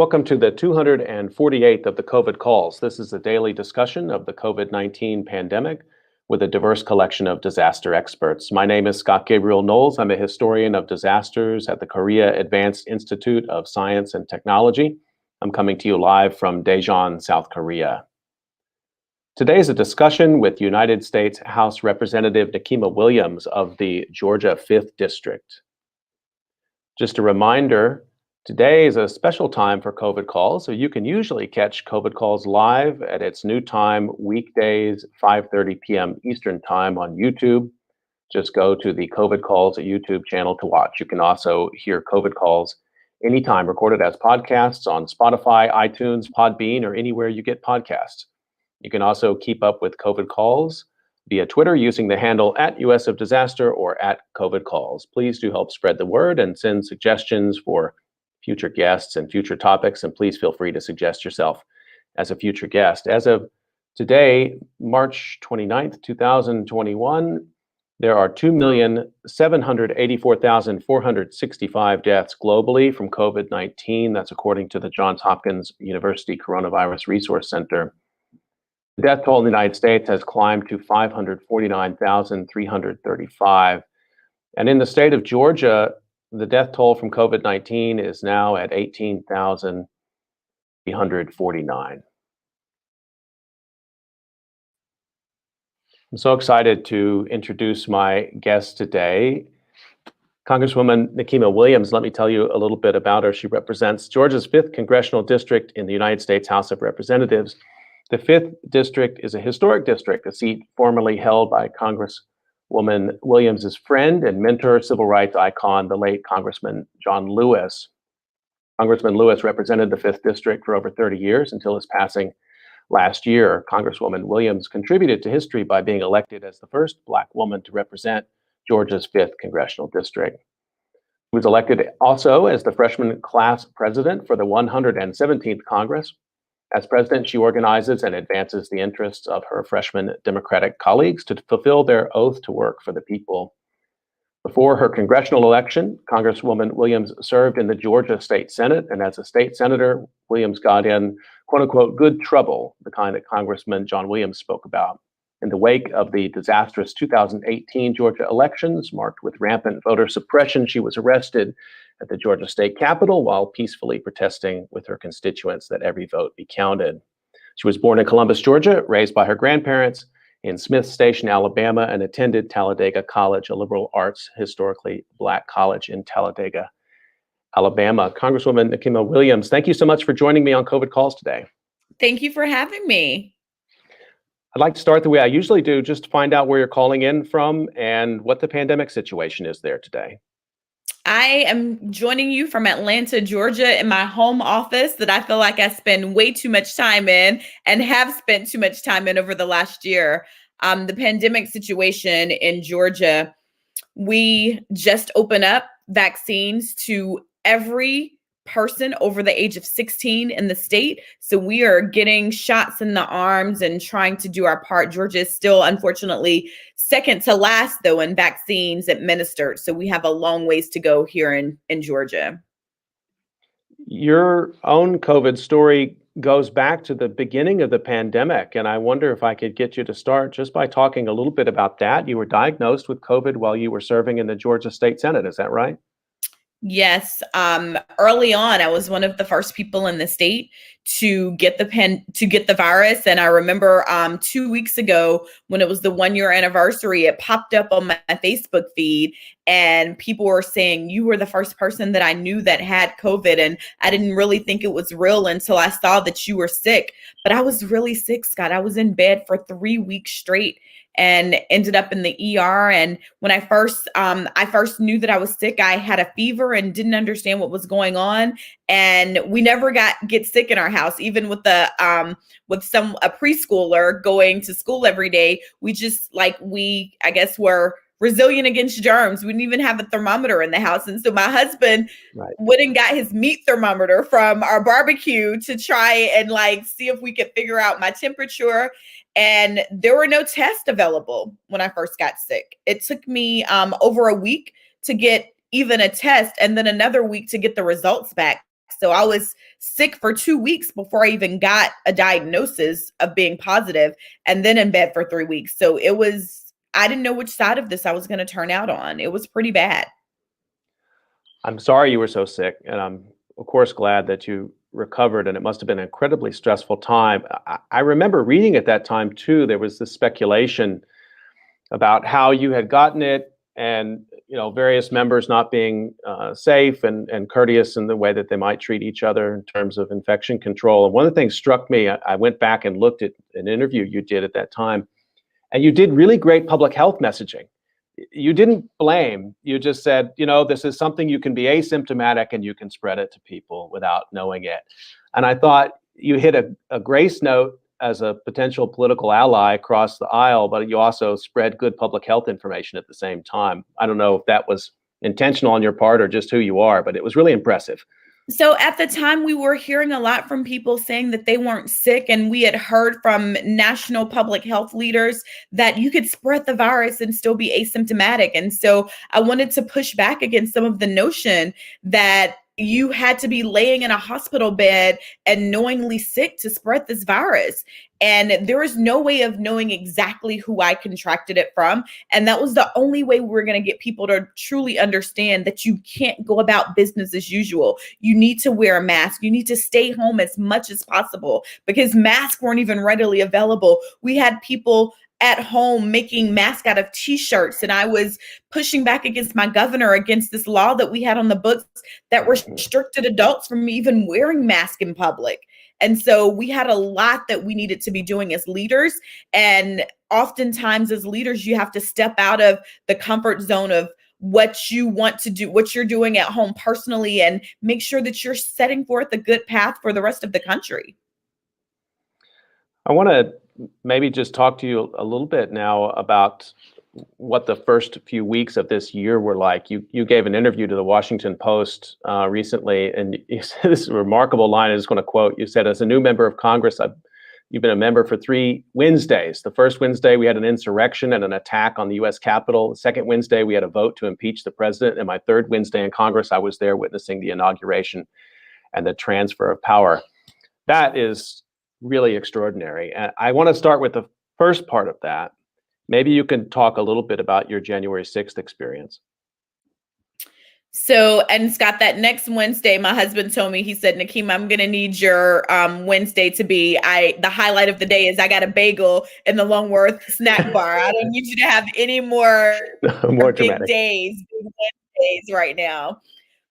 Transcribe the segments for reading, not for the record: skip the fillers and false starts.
Welcome to the 248th of the COVID calls. This is a daily discussion of the COVID-19 pandemic with a diverse collection of disaster experts. My name is Scott Gabriel Knowles. I'm a historian of disasters at the Korea Advanced Institute of Science and Technology. I'm coming to you live from Daejeon, South Korea. Today is a discussion with United States House Representative Nikema Williams of the Georgia 5th District. Just a reminder, today is a special time for COVID calls, so you can usually catch COVID calls live at its new time, weekdays, 5:30 p.m. Eastern Time on YouTube. Just go to the COVID Calls YouTube channel to watch. You can also hear COVID calls anytime recorded as podcasts on Spotify, iTunes, Podbean, or anywhere you get podcasts. You can also keep up with COVID calls via Twitter using the handle @US of Disaster or @COVID Calls. Please do help spread the word and send suggestions for future guests and future topics, and please feel free to suggest yourself as a future guest. As of today, March 29th, 2021, there are 2,784,465 deaths globally from COVID-19. That's according to the Johns Hopkins University Coronavirus Resource Center. The death toll in the United States has climbed to 549,335. And in the state of Georgia, the death toll from COVID-19 is now at 18,349. I'm so excited to introduce my guest today, Congresswoman Nikema Williams. Let me tell you a little bit about her. She represents Georgia's 5th Congressional District in the United States House of Representatives. The 5th District is a historic district, a seat formerly held by Congresswoman Williams' friend and mentor, civil rights icon, the late Congressman John Lewis. Congressman Lewis represented the 5th District for over 30 years until his passing last year. Congresswoman Williams contributed to history by being elected as the first Black woman to represent Georgia's 5th Congressional District. She was elected also as the freshman class president for the 117th Congress. As president, she organizes and advances the interests of her freshman Democratic colleagues to fulfill their oath to work for the people. Before her congressional election, Congresswoman Williams served in the Georgia State Senate, and as a state senator, Williams got in, quote unquote, good trouble, the kind that Congressman John Williams spoke about. In the wake of the disastrous 2018 Georgia elections, marked with rampant voter suppression, she was arrested at the Georgia State Capitol while peacefully protesting with her constituents that every vote be counted. She was born in Columbus, Georgia, raised by her grandparents in Smith Station, Alabama, and attended Talladega College, a liberal arts, historically Black college in Talladega, Alabama. Congresswoman Nikema Williams, thank you so much for joining me on COVID Calls today. Thank you for having me. I'd like to start the way I usually do, just to find out where you're calling in from and what the pandemic situation is there today. I am joining you from Atlanta, Georgia, in my home office that I feel like I spend way too much time in and have spent too much time in over the last year. The pandemic situation in Georgia, we just opened up vaccines to every person over the age of 16 in the state. So we are getting shots in the arms and trying to do our part. Georgia is still, unfortunately, second to last, though, in vaccines administered. So we have a long ways to go here in Georgia. Your own COVID story goes back to the beginning of the pandemic, and I wonder if I could get you to start just by talking a little bit about that. You were diagnosed with COVID while you were serving in the Georgia State Senate, is that right? Yes. Early on, I was one of the first people in the state to get the virus. And I remember 2 weeks ago when it was the 1-year anniversary, it popped up on my Facebook feed and people were saying, you were the first person that I knew that had COVID. And I didn't really think it was real until I saw that you were sick. But I was really sick, Scott. I was in bed for 3 weeks straight and ended up in the ER. And when I first knew that I was sick, I had a fever and didn't understand what was going on. And we never get sick in our house, even with a preschooler going to school every day. We just I guess were resilient against germs. We didn't even have a thermometer in the house. And so my husband went and got his meat thermometer from our barbecue to try and see if we could figure out my temperature. And there were no tests available when I first got sick. It took me over a week to get even a test and then another week to get the results back. So I was sick for 2 weeks before I even got a diagnosis of being positive, and then in bed for 3 weeks. So I didn't know which side of this I was going to turn out on. It was pretty bad. I'm sorry you were so sick, and I'm of course glad that you recovered. And it must have been an incredibly stressful time. I remember reading at that time too. There was this speculation about how you had gotten it, and various members not being safe and courteous in the way that they might treat each other in terms of infection control. And one of the things struck me. I went back and looked at an interview you did at that time, and you did really great public health messaging. You didn't blame. You just said, this is something you can be asymptomatic and you can spread it to people without knowing it. And I thought you hit a grace note as a potential political ally across the aisle, but you also spread good public health information at the same time. I don't know if that was intentional on your part or just who you are, but it was really impressive. So at the time, we were hearing a lot from people saying that they weren't sick. And we had heard from national public health leaders that you could spread the virus and still be asymptomatic. And so I wanted to push back against some of the notion that you had to be laying in a hospital bed and knowingly sick to spread this virus. And there is no way of knowing exactly who I contracted it from. And that was the only way we were going to get people to truly understand that you can't go about business as usual. You need to wear a mask. You need to stay home as much as possible because masks weren't even readily available. We had people at home making masks out of t-shirts. And I was pushing back against my governor against this law that we had on the books that restricted adults from even wearing masks in public. And so we had a lot that we needed to be doing as leaders. And oftentimes as leaders, you have to step out of the comfort zone of what you want to do, what you're doing at home personally, and make sure that you're setting forth a good path for the rest of the country. I want to maybe just talk to you a little bit now about what the first few weeks of this year were like. You gave an interview to the Washington Post recently, and you said this remarkable line. I just want to quote. You said, "As a new member of Congress, you've been a member for 3 Wednesdays. The first Wednesday, we had an insurrection and an attack on the U.S. Capitol. The second Wednesday, we had a vote to impeach the president. And my third Wednesday in Congress, I was there witnessing the inauguration and the transfer of power." That is really extraordinary. And I want to start with the first part of that. Maybe you can talk a little bit about your January 6th experience. So, and Scott, that next Wednesday, my husband told me, he said, "Nikema, I'm going to need your Wednesday to be, the highlight of the day is I got a bagel in the Longworth snack bar. I don't need you to have any more More big dramatic. days, big Wednesdays right now."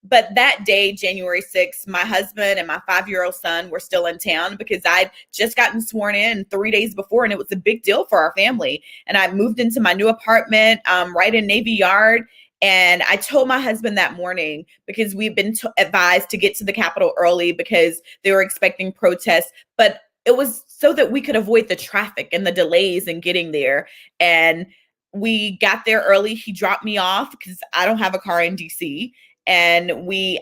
But that day, January 6th, my husband and my 5-year-old son were still in town because I'd just gotten sworn in 3 days before, and it was a big deal for our family. And I moved into my new apartment right in Navy Yard. And I told my husband that morning because we've been advised to get to the Capitol early because they were expecting protests. But it was so that we could avoid the traffic and the delays in getting there. And we got there early. He dropped me off because I don't have a car in DC. And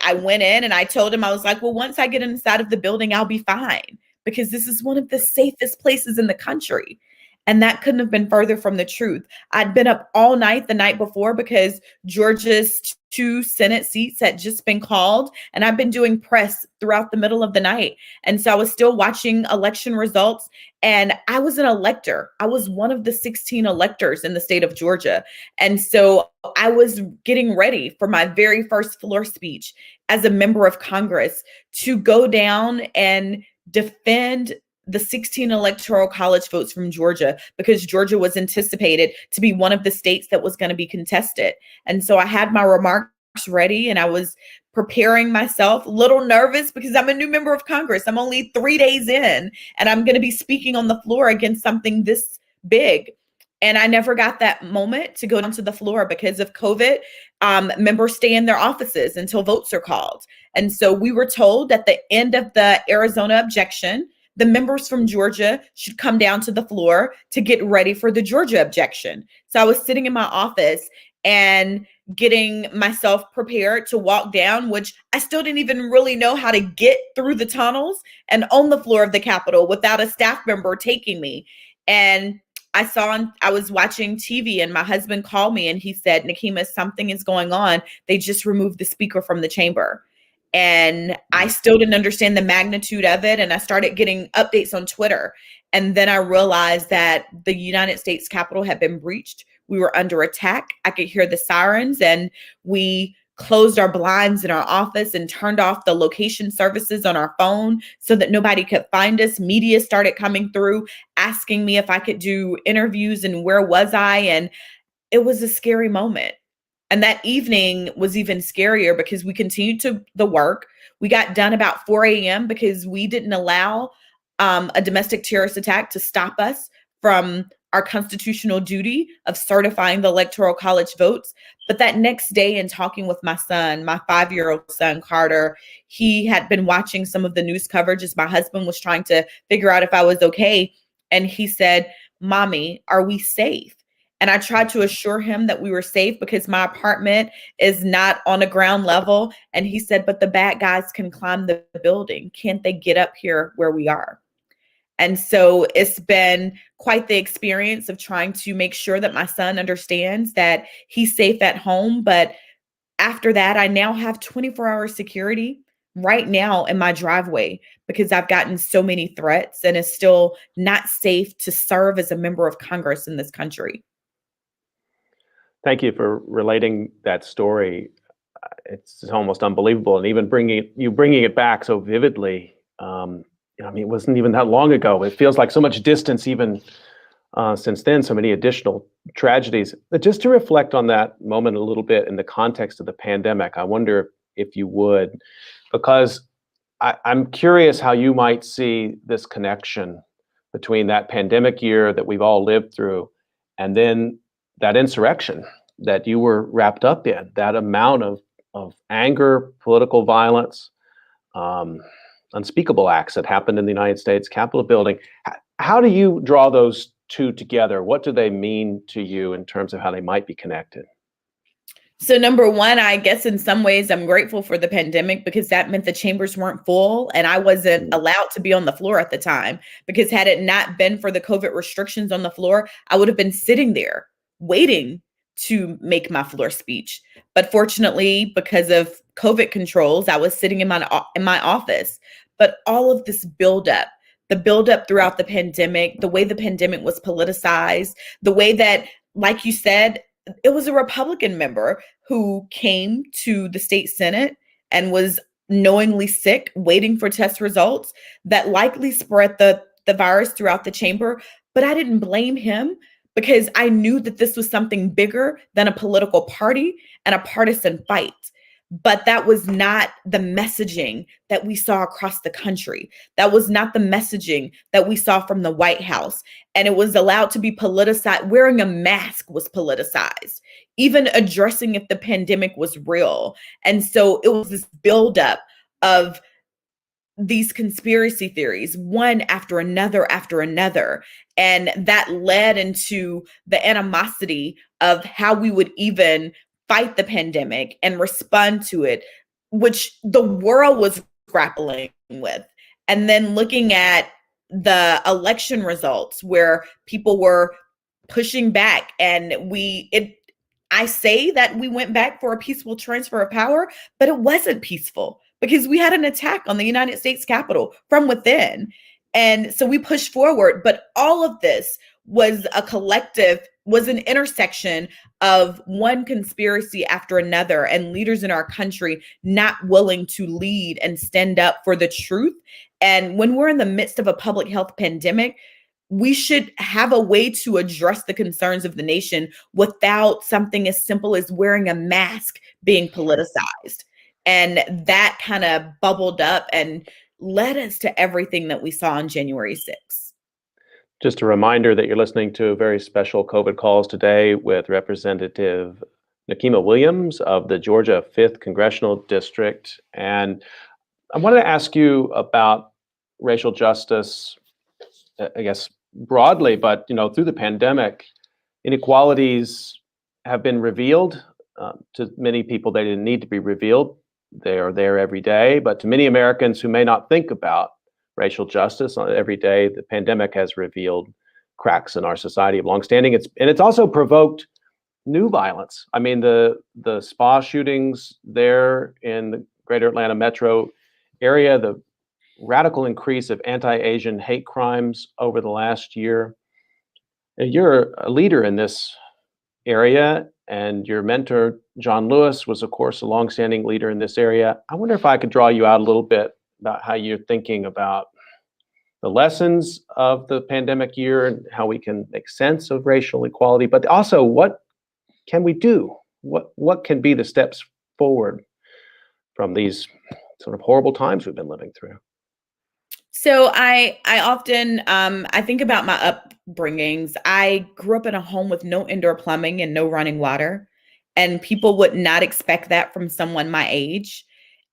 I went in and I told him, I was like, well, once I get inside of the building, I'll be fine because this is one of the safest places in the country. And that couldn't have been further from the truth. I'd been up all night the night before because Georgia's 2 Senate seats had just been called. And I've been doing press throughout the middle of the night. And so I was still watching election results. And I was an elector. I was one of the 16 electors in the state of Georgia. And so I was getting ready for my very first floor speech as a member of Congress to go down and defend the 16 electoral college votes from Georgia because Georgia was anticipated to be one of the states that was going to be contested. And so I had my remarks ready and I was preparing myself, a little nervous because I'm a new member of Congress. I'm only 3 days in and I'm going to be speaking on the floor against something this big. And I never got that moment to go down to the floor because of COVID. Members stay in their offices until votes are called. And so we were told at the end of the Arizona objection, the members from Georgia should come down to the floor to get ready for the Georgia objection. So I was sitting in my office and getting myself prepared to walk down, which I still didn't even really know how to get through the tunnels and on the floor of the Capitol without a staff member taking me. And I was watching TV and my husband called me and he said, "Nikema, something is going on. They just removed the speaker from the chamber." And I still didn't understand the magnitude of it. And I started getting updates on Twitter. And then I realized that the United States Capitol had been breached. We were under attack. I could hear the sirens, and we closed our blinds in our office and turned off the location services on our phone so that nobody could find us. Media started coming through asking me if I could do interviews and where was I. And it was a scary moment. And that evening was even scarier because we continued to the work. We got done about 4 a.m. because we didn't allow a domestic terrorist attack to stop us from our constitutional duty of certifying the Electoral College votes. But that next day, in talking with my son, my 5-year-old son, Carter, he had been watching some of the news coverage as my husband was trying to figure out if I was okay. And he said, "Mommy, are we safe?" And I tried to assure him that we were safe because my apartment is not on a ground level. And he said, "But the bad guys can climb the building. Can't they get up here where we are?" And so it's been quite the experience of trying to make sure that my son understands that he's safe at home. But after that, I now have 24-hour security right now in my driveway because I've gotten so many threats, and it's still not safe to serve as a member of Congress in this country. Thank you for relating that story. It's almost unbelievable, and even bringing it back so vividly. I mean, it wasn't even that long ago. It feels like so much distance, even since then. So many additional tragedies. But just to reflect on that moment a little bit in the context of the pandemic, I wonder if you would, because I'm curious how you might see this connection between that pandemic year that we've all lived through, and then that insurrection that you were wrapped up in, that amount of anger, political violence, unspeakable acts that happened in the United States Capitol building. How do you draw those two together? What do they mean to you in terms of how they might be connected? So number one, I guess in some ways I'm grateful for the pandemic because that meant the chambers weren't full and I wasn't allowed to be on the floor at the time, because had it not been for the COVID restrictions on the floor, I would have been sitting there waiting to make my floor speech. But fortunately, because of COVID controls, I was sitting in my office. But all of this buildup, the buildup throughout the pandemic, the way the pandemic was politicized, the way that, like you said, it was a Republican member who came to the state Senate and was knowingly sick, waiting for test results that likely spread the virus throughout the chamber. But I didn't blame him because I knew that this was something bigger than a political party and a partisan fight. But that was not the messaging that we saw across the country. That was not the messaging that we saw from the White House. And it was allowed to be politicized. Wearing a mask was politicized, even addressing if the pandemic was real. And so it was this buildup of these conspiracy theories, one after another. And that led into the animosity of how we would even fight the pandemic and respond to it, which the world was grappling with. And then looking at the election results where people were pushing back, and I say that we went back for a peaceful transfer of power, but it wasn't peaceful because we had an attack on the United States Capitol from within. And so we pushed forward, but all of this was an intersection of one conspiracy after another, and leaders in our country not willing to lead and stand up for the truth. And when we're in the midst of a public health pandemic, we should have a way to address the concerns of the nation without something as simple as wearing a mask being politicized. And that kind of bubbled up and led us to everything that we saw on January 6th. Just a reminder that you're listening to very special COVID calls today with Representative Nikema Williams of the Georgia 5th Congressional District. And I wanted to ask you about racial justice, I guess broadly, but through the pandemic, inequalities have been revealed. To many people, they didn't need to be revealed. They are there every day. But to many Americans who may not think about racial justice every day, the pandemic has revealed cracks in our society of longstanding. It's also provoked new violence. I mean, the spa shootings there in the greater Atlanta metro area, the radical increase of anti-Asian hate crimes over the last year. You're a leader in this area, and your mentor, John Lewis, was, of course, a longstanding leader in this area. I wonder if I could draw you out a little bit about how you're thinking about the lessons of the pandemic year and how we can make sense of racial equality, but also what can we do? What can be the steps forward from these sort of horrible times we've been living through? So I often I think about my upbringings. I grew up in a home with no indoor plumbing and no running water, and people would not expect that from someone my age.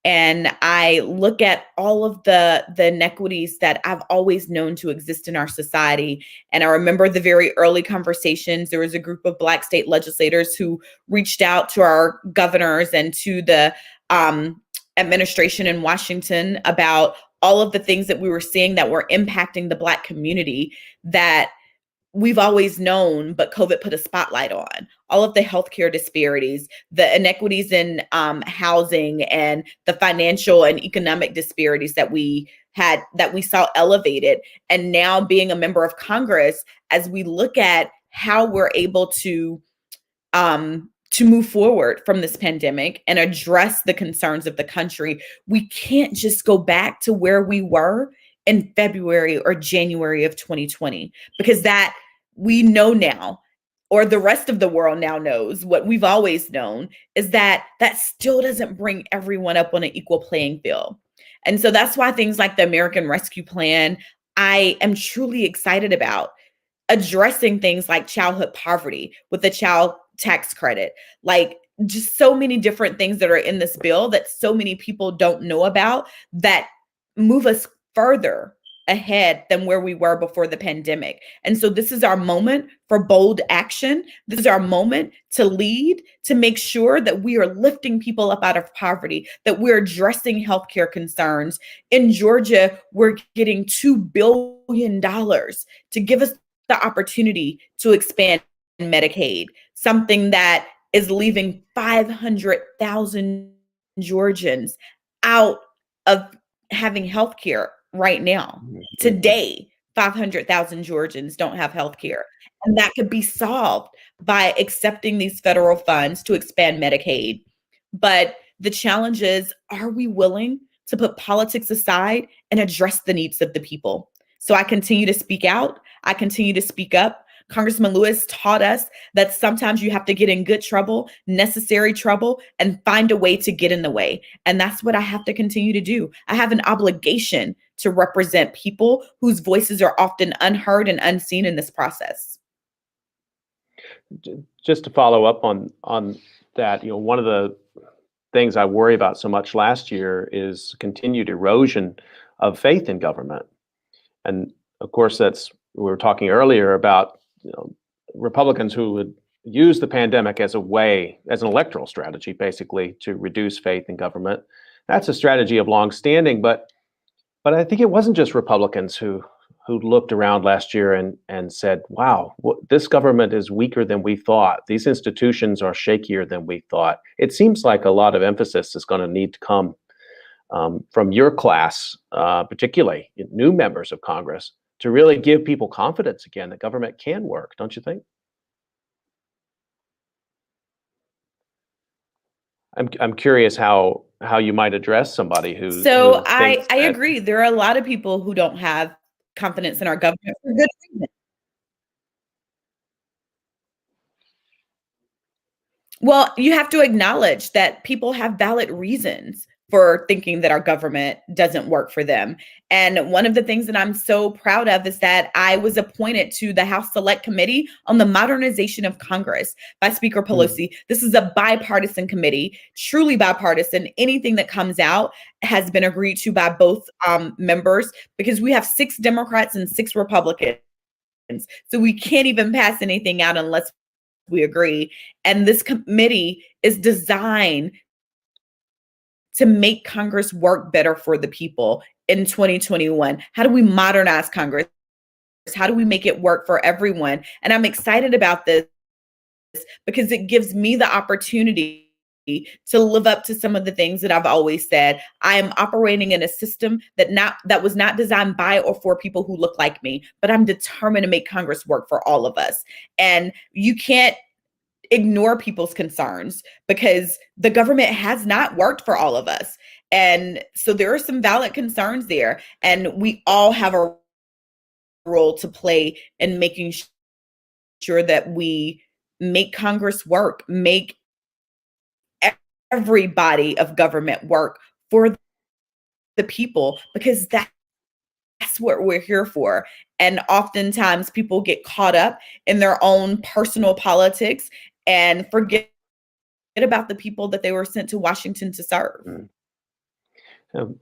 And I look at all of the inequities that I've always known to exist in our society. And I remember the very early conversations. There was a group of Black state legislators who reached out to our governors and to the administration in Washington about all of the things that we were seeing that were impacting the Black community that we've always known, but COVID put a spotlight on. All of the healthcare disparities, the inequities in housing, and the financial and economic disparities that we saw elevated. And now being a member of Congress, as we look at how we're able to move forward from this pandemic and address the concerns of the country, we can't just go back to where we were in February or January of 2020, because that we know now, or the rest of the world now knows what we've always known, is that that still doesn't bring everyone up on an equal playing field. And so that's why things like the American Rescue Plan, I am truly excited about addressing things like childhood poverty with the child tax credit, like just so many different things that are in this bill that so many people don't know about that move us further ahead than where we were before the pandemic. And so this is our moment for bold action. This is our moment to lead, to make sure that we are lifting people up out of poverty, that we're addressing healthcare concerns. In Georgia, we're getting $2 billion to give us the opportunity to expand Medicaid, something that is leaving 500,000 Georgians out of having health care right now. Today, 500,000 Georgians don't have health care. And that could be solved by accepting these federal funds to expand Medicaid. But the challenge is, are we willing to put politics aside and address the needs of the people? So I continue to speak out. I continue to speak up. Congressman Lewis taught us that sometimes you have to get in good trouble, necessary trouble, and find a way to get in the way. And that's what I have to continue to do. I have an obligation to represent people whose voices are often unheard and unseen in this process. Just to follow up on that, one of the things I worry about so much last year is continued erosion of faith in government. And of course, we were talking earlier about Republicans who would use the pandemic as an electoral strategy, basically, to reduce faith in government. That's a strategy of longstanding, but I think it wasn't just Republicans who looked around last year and said, wow, this government is weaker than we thought. These institutions are shakier than we thought. It seems like a lot of emphasis is going to need to come from your class, particularly new members of Congress, to really give people confidence again that government can work, don't you think? I'm curious how you might address somebody who. So I agree. There are a lot of people who don't have confidence in our government for good reason. Well, you have to acknowledge that people have valid reasons for thinking that our government doesn't work for them. And one of the things that I'm so proud of is that I was appointed to the House Select Committee on the Modernization of Congress by Speaker Pelosi. This is a bipartisan committee, truly bipartisan. Anything that comes out has been agreed to by both members, because we have 6 Democrats and 6 Republicans. So we can't even pass anything out unless we agree. And this committee is designed to make Congress work better for the people in 2021. How do we modernize Congress? How do we make it work for everyone? And I'm excited about this because it gives me the opportunity to live up to some of the things that I've always said. I am operating in a system that was not designed by or for people who look like me, but I'm determined to make Congress work for all of us. And you can't ignore people's concerns because the government has not worked for all of us. And so there are some valid concerns there, and we all have a role to play in making sure that we make Congress work, make every body of government work for the people, because that's what we're here for. And oftentimes people get caught up in their own personal politics and forget about the people that they were sent to Washington to serve. Um,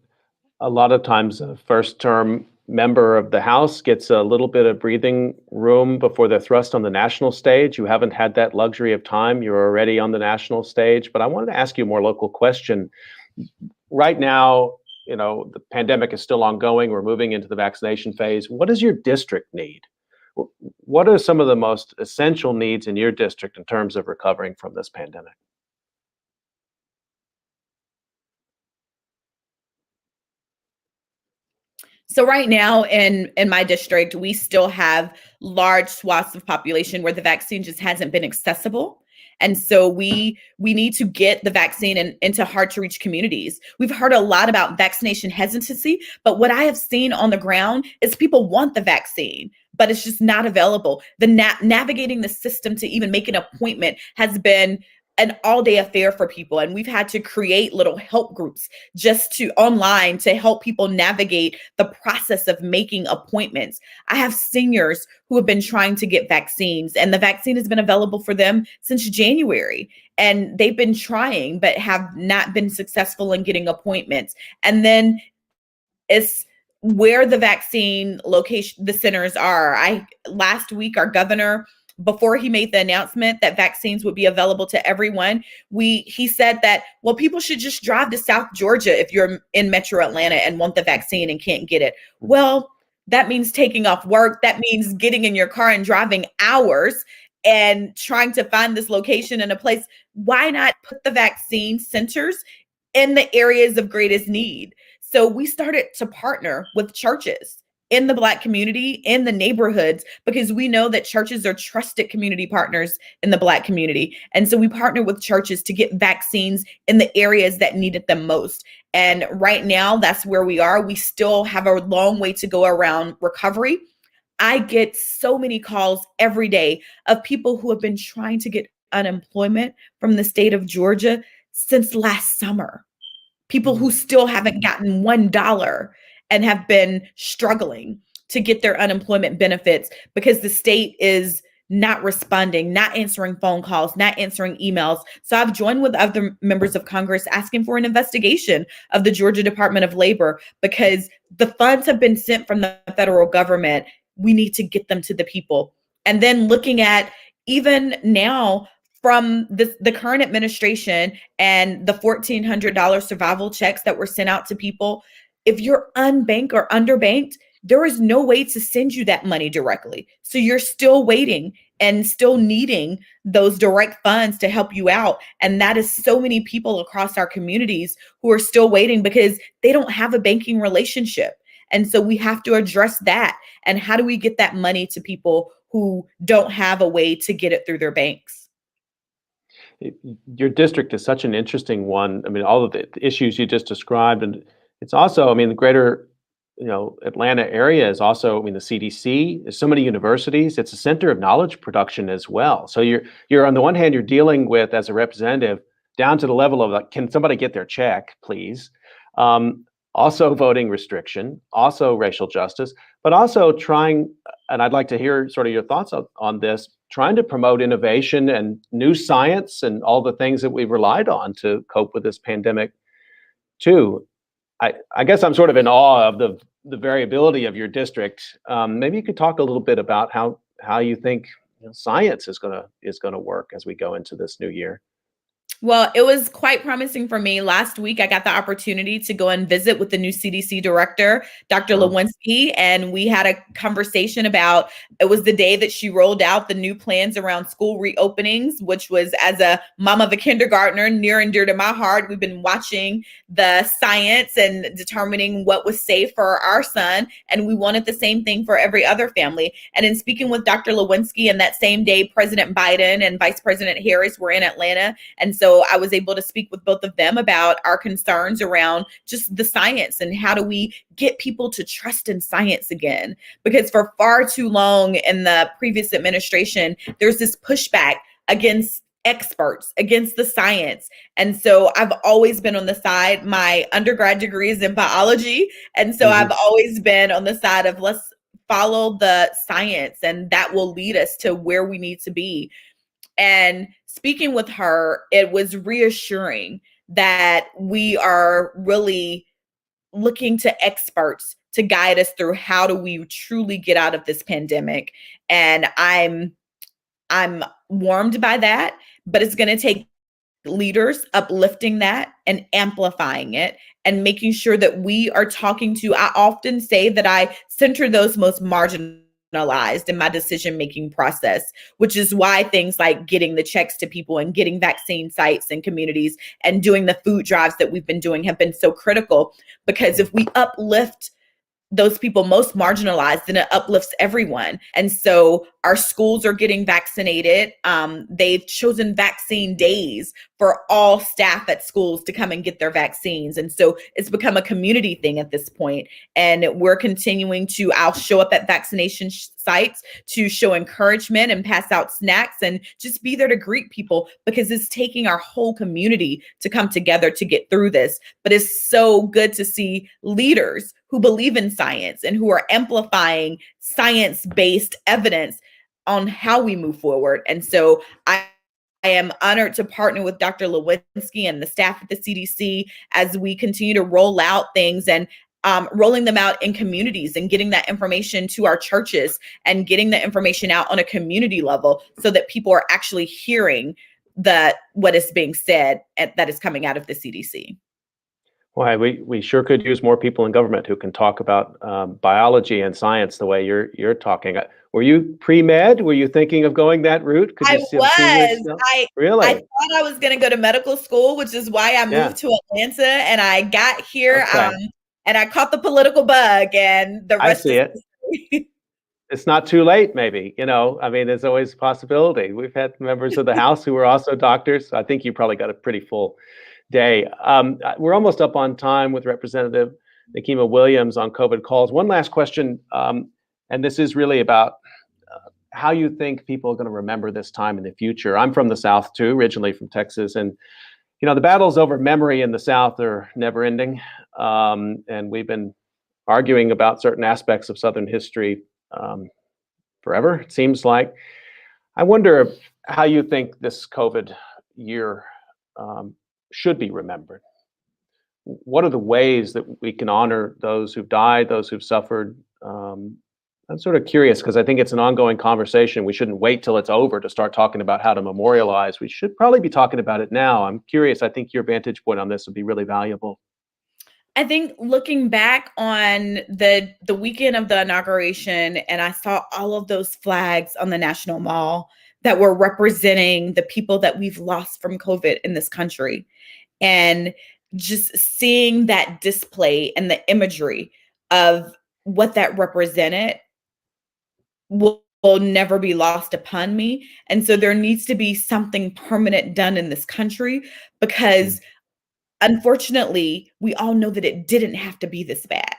A lot of times, a first-term member of the House gets a little bit of breathing room before they're thrust on the national stage. You haven't had that luxury of time. You're already on the national stage. But I wanted to ask you a more local question. Right now, the pandemic is still ongoing. We're moving into the vaccination phase. What does your district need? What are some of the most essential needs in your district in terms of recovering from this pandemic? So right now in my district, we still have large swaths of population where the vaccine just hasn't been accessible. And so we need to get the vaccine into hard to reach communities. We've heard a lot about vaccination hesitancy, but what I have seen on the ground is people want the vaccine, but it's just not available. The navigating the system to even make an appointment has been an all-day affair for people, and we've had to create little help groups just to online to help people navigate the process of making appointments. I have seniors who have been trying to get vaccines, and the vaccine has been available for them since January, and they've been trying but have not been successful in getting appointments. And then it's where the vaccine location, the centers are. Last week, our governor, before he made the announcement that vaccines would be available to everyone, he said that, well, people should just drive to South Georgia if you're in Metro Atlanta and want the vaccine and can't get it. Well, that means taking off work. That means getting in your car and driving hours and trying to find this location in a place. Why not put the vaccine centers in the areas of greatest need? So we started to partner with churches in the Black community, in the neighborhoods, because we know that churches are trusted community partners in the Black community. And so we partner with churches to get vaccines in the areas that needed them most. And right now, that's where we are. We still have a long way to go around recovery. I get so many calls every day of people who have been trying to get unemployment from the state of Georgia since last summer. People who still haven't gotten $1 and have been struggling to get their unemployment benefits because the state is not responding, not answering phone calls, not answering emails. So I've joined with other members of Congress asking for an investigation of the Georgia Department of Labor because the funds have been sent from the federal government. We need to get them to the people. And then looking at even now, from the current administration and the $1,400 survival checks that were sent out to people, if you're unbanked or underbanked, there is no way to send you that money directly. So you're still waiting and still needing those direct funds to help you out. And that is so many people across our communities who are still waiting because they don't have a banking relationship. And so we have to address that. And how do we get that money to people who don't have a way to get it through their banks? Your district is such an interesting one. I mean, all of the issues you just described, and it's also, I mean, the greater, Atlanta area is also, I mean, the CDC, there's so many universities. It's a center of knowledge production as well. So you're on the one hand, you're dealing with, as a representative, down to the level of like, can somebody get their check, please? Also voting restriction, also racial justice, but also trying, and I'd like to hear sort of your thoughts on this, trying to promote innovation and new science and all the things that we've relied on to cope with this pandemic too. I guess I'm sort of in awe of the variability of your district. Maybe you could talk a little bit about how you think science is gonna work as we go into this new year. Well, it was quite promising for me. Last week, I got the opportunity to go and visit with the new CDC director, Dr. Wow. Lewinsky, and we had a conversation about it was the day that she rolled out the new plans around school reopenings, which was, as a mom of a kindergartner, near and dear to my heart. We've been watching the science and determining what was safe for our son, and we wanted the same thing for every other family. And in speaking with Dr. Lewinsky, and that same day, President Biden and Vice President Harris were in Atlanta. And so I was able to speak with both of them about our concerns around just the science and how do we get people to trust in science again? Because for far too long in the previous administration, there's this pushback against experts, against the science. And so I've always been on the side. My undergrad degree is in biology. And so I've always been on the side of let's follow the science, and that will lead us to where we need to be. And speaking with her, it was reassuring that we are really looking to experts to guide us through how do we truly get out of this pandemic. And I'm warmed by that, but it's going to take leaders uplifting that and amplifying it and making sure that we are talking to, I often say that I center those most marginalized in my decision-making process, which is why things like getting the checks to people and getting vaccine sites and communities and doing the food drives that we've been doing have been so critical. Because if we uplift those people most marginalized, then it uplifts everyone. And so our schools are getting vaccinated. They've chosen vaccine days for all staff at schools to come and get their vaccines. And so it's become a community thing at this point. And we're continuing to, I'll show up at vaccination sites to show encouragement and pass out snacks and just be there to greet people, because it's taking our whole community to come together to get through this. But it's so good to see leaders who believe in science and who are amplifying science-based evidence on how we move forward. And so I am honored to partner with Dr. Lewinsky and the staff at the CDC as we continue to roll out things and rolling them out in communities and getting that information to our churches and getting the information out on a community level so that people are actually hearing what is being said that is coming out of the CDC. Why, we sure could use more people in government who can talk about biology and science the way you're talking. Were you pre-med? Were you thinking of going that route? I was. Really? I thought I was going to go to medical school, which is why I moved to Atlanta, and I got here and I caught the political bug, and the rest is history. It's not too late, maybe. I mean, there's always a possibility. We've had members of the House who were also doctors. I think you probably got a pretty full day. We're almost up on time with Representative Nikema Williams on COVID calls. One last question, and this is really about how you think people are going to remember this time in the future. I'm from the South too, originally from Texas, and the battles over memory in the South are never ending, and we've been arguing about certain aspects of Southern history forever, it seems like. I wonder how you think this COVID year should be remembered. What are the ways that we can honor those who've died, those who've suffered? I'm sort of curious because I think it's an ongoing conversation. We shouldn't wait till it's over to start talking about how to memorialize. We should probably be talking about it now. I'm curious. I think your vantage point on this would be really valuable. I think looking back on the weekend of the inauguration, and I saw all of those flags on the National Mall that were representing the people that we've lost from COVID in this country. And just seeing that display and the imagery of what that represented will never be lost upon me. And so there needs to be something permanent done in this country, because unfortunately, we all know that it didn't have to be this bad.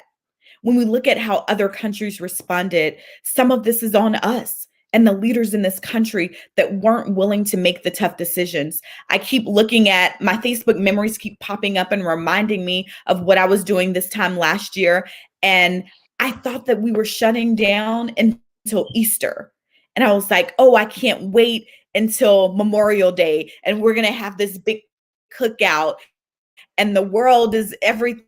When we look at how other countries responded, some of this is on us and the leaders in this country that weren't willing to make the tough decisions. I keep looking at my Facebook memories, keep popping up and reminding me of what I was doing this time last year. And I thought that we were shutting down until Easter. And I was like, oh, I can't wait until Memorial Day. And we're going to have this big cookout. And the world is, everything's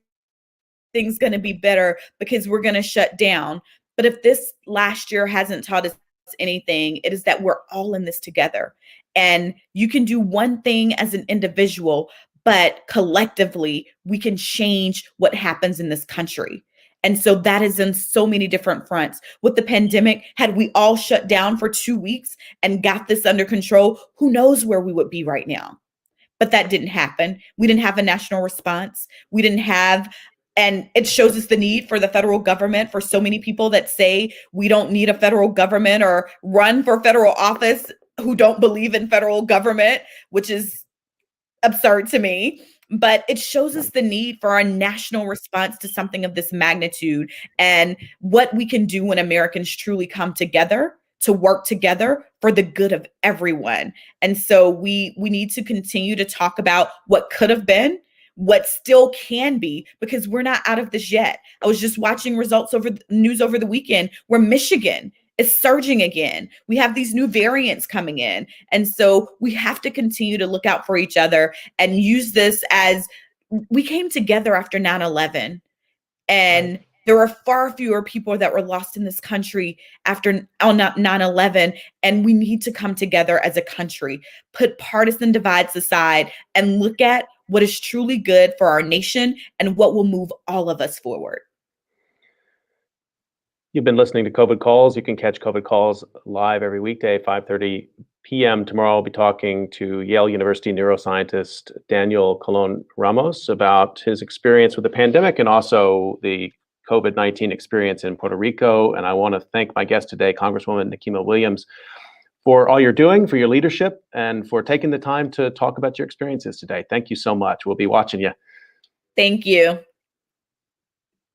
going to be better because we're going to shut down. But if this last year hasn't taught us anything, it is that we're all in this together. And you can do one thing as an individual, but collectively, we can change what happens in this country. And so that is in so many different fronts. With the pandemic, had we all shut down for 2 weeks and got this under control, who knows where we would be right now? But that didn't happen. We didn't have a national response. We didn't have, and it shows us the need for the federal government. For so many people that say we don't need a federal government or run for federal office who don't believe in federal government, which is absurd to me. But it shows us the need for a national response to something of this magnitude and what we can do when Americans truly come together to work together for the good of everyone. And so we need to continue to talk about what could have been, what still can be, because we're not out of this yet. I was just watching results over the news over the weekend where Michigan is surging again. We have these new variants coming in. And so we have to continue to look out for each other and use this as we came together after 9/11. And there were far fewer people that were lost in this country after on 9/11. And we need to come together as a country, put partisan divides aside, and look at what is truly good for our nation and what will move all of us forward. You've been listening to COVID Calls. You can catch COVID Calls live every weekday, 5:30 p.m. Tomorrow, I'll be talking to Yale University neuroscientist Daniel Colon Ramos about his experience with the pandemic and also the COVID-19 experience in Puerto Rico. And I want to thank my guest today, Congresswoman Nikema Williams, for all you're doing, for your leadership, and for taking the time to talk about your experiences today. Thank you so much. We'll be watching you. Thank you.